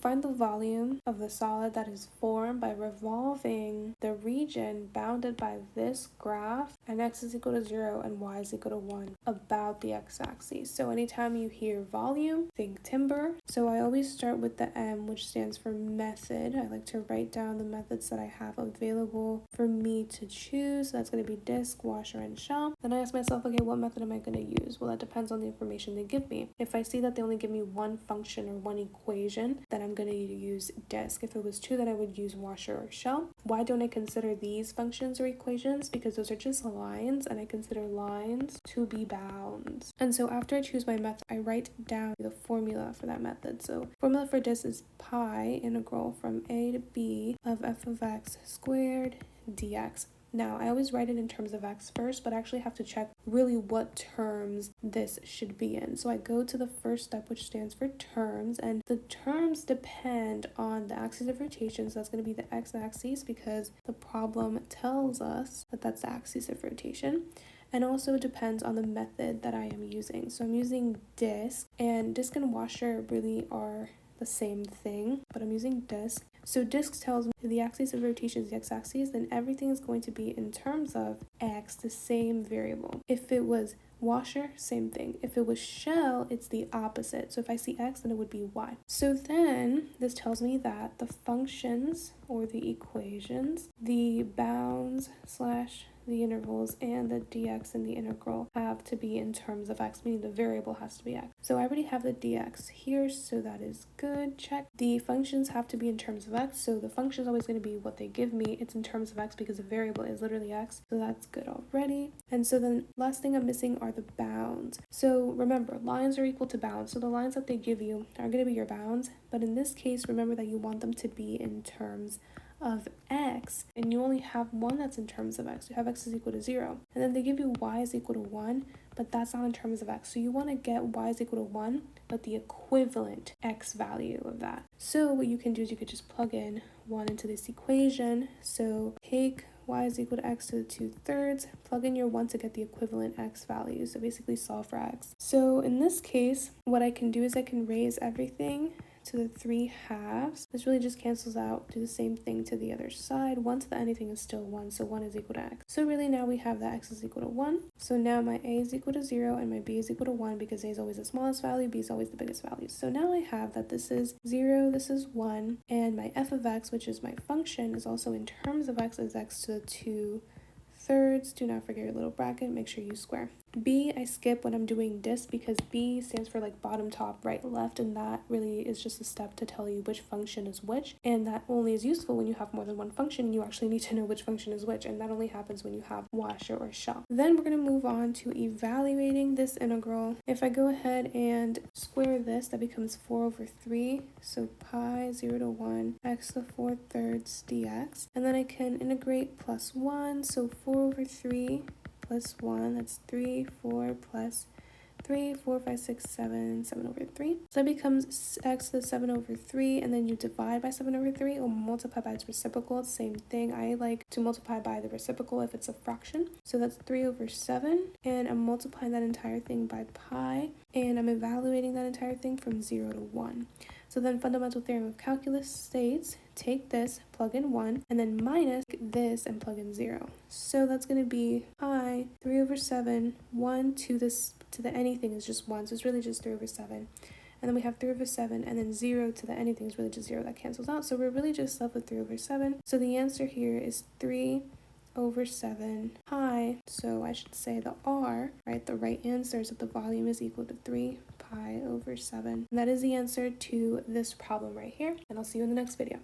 find the volume of the solid that is formed by revolving the region bounded by this graph, and x is equal to 0 and y is equal to 1 about the x-axis. So anytime you hear volume, think timber. So I always start with the M, which stands for method. I like to write down the methods that I have available for me to choose. So that's going to be disc, washer, and shell. Then I ask myself, okay, what method am I going to use? Well, that depends on the information they give me. If I see that they only give me one function or one equation, then I'm going to use disc. If it was two, then I would use washer or shell. Why don't I consider these functions or equations? Because those are just lines, and I consider lines to be bounds. And so after I choose my method, I write down the formula for that method. So formula for disc is pi integral from a to b of f of x squared dx. Now, I always write it in terms of x first, but I actually have to check really what terms this should be in. So I go to the first step, which stands for terms, and the terms depend on the axis of rotation. So that's going to be the x-axis because the problem tells us that that's the axis of rotation. And also depends on the method that I am using. So I'm using disc, and disc and washer really are the same thing, but I'm using disc. So disc tells me the axis of rotation is the x-axis, then everything is going to be in terms of x, the same variable. If it was washer, same thing. If it was shell, it's the opposite. So if I see x, then it would be y. So then this tells me that the functions or the equations, the bounds slash the intervals, and the dx and the integral have to be in terms of x, meaning the variable has to be x. So I already have the dx here, so that is good, check. The functions have to be in terms of x, so the function is always going to be what they give me. It's in terms of x because the variable is literally x, so that's good already. And so then last thing I'm missing are the bounds. So remember, lines are equal to bounds, so the lines that they give you are going to be your bounds, but in this case, remember that you want them to be in terms of x, and you only have one that's in terms of x. You have x is equal to 0, and then they give you y is equal to 1, but that's not in terms of x. So you want to get y is equal to 1, but the equivalent x value of that. So what you can do is you could just plug in 1 into this equation. So take y is equal to x to the 2/3, plug in your 1 to get the equivalent x value. So basically solve for x. So in this case, what I can do is I can raise everything to the 3/2. This really just cancels out. Do the same thing to the other side. 1 to the anything is still 1, so 1 is equal to x. So really now we have that x is equal to 1. So now my a is equal to 0 and my b is equal to 1 because a is always the smallest value, b is always the biggest value. So now I have that this is 0, this is 1, and my f of x, which is my function, is also in terms of x is x to the 2/3. Do not forget your little bracket, make sure you square. B, I skip when I'm doing disc because B stands for like bottom, top, right, left, and that really is just a step to tell you which function is which, and that only is useful when you have more than one function. You actually need to know which function is which, and that only happens when you have washer or shell. Then we're going to move on to evaluating this integral. If I go ahead and square this, that becomes 4/3, so pi 0 to 1 x to the 4/3 dx, and then I can integrate plus 1, so 4/3 plus 1, that's 3, 4 plus 3, 4, 5, 6, 7, 7/3. So that becomes x to the 7/3, and then you divide by 7/3 or multiply by its reciprocal. Same thing. I like to multiply by the reciprocal if it's a fraction. So that's 3/7, and I'm multiplying that entire thing by pi, and I'm evaluating that entire thing from 0 to 1. So then fundamental theorem of calculus states, take this, plug in 1, and then minus this and plug in 0. So that's going to be pi 3/7, 1 to the anything is just 1, so it's really just 3/7. And then we have 3/7, and then 0 to the anything is really just 0. That cancels out, so we're really just left with 3/7. So the answer here is 3/7 pi, so I should say the r, right, the right answer is that the volume is equal to 3 pi/7. And that is the answer to this problem right here, and I'll see you in the next video.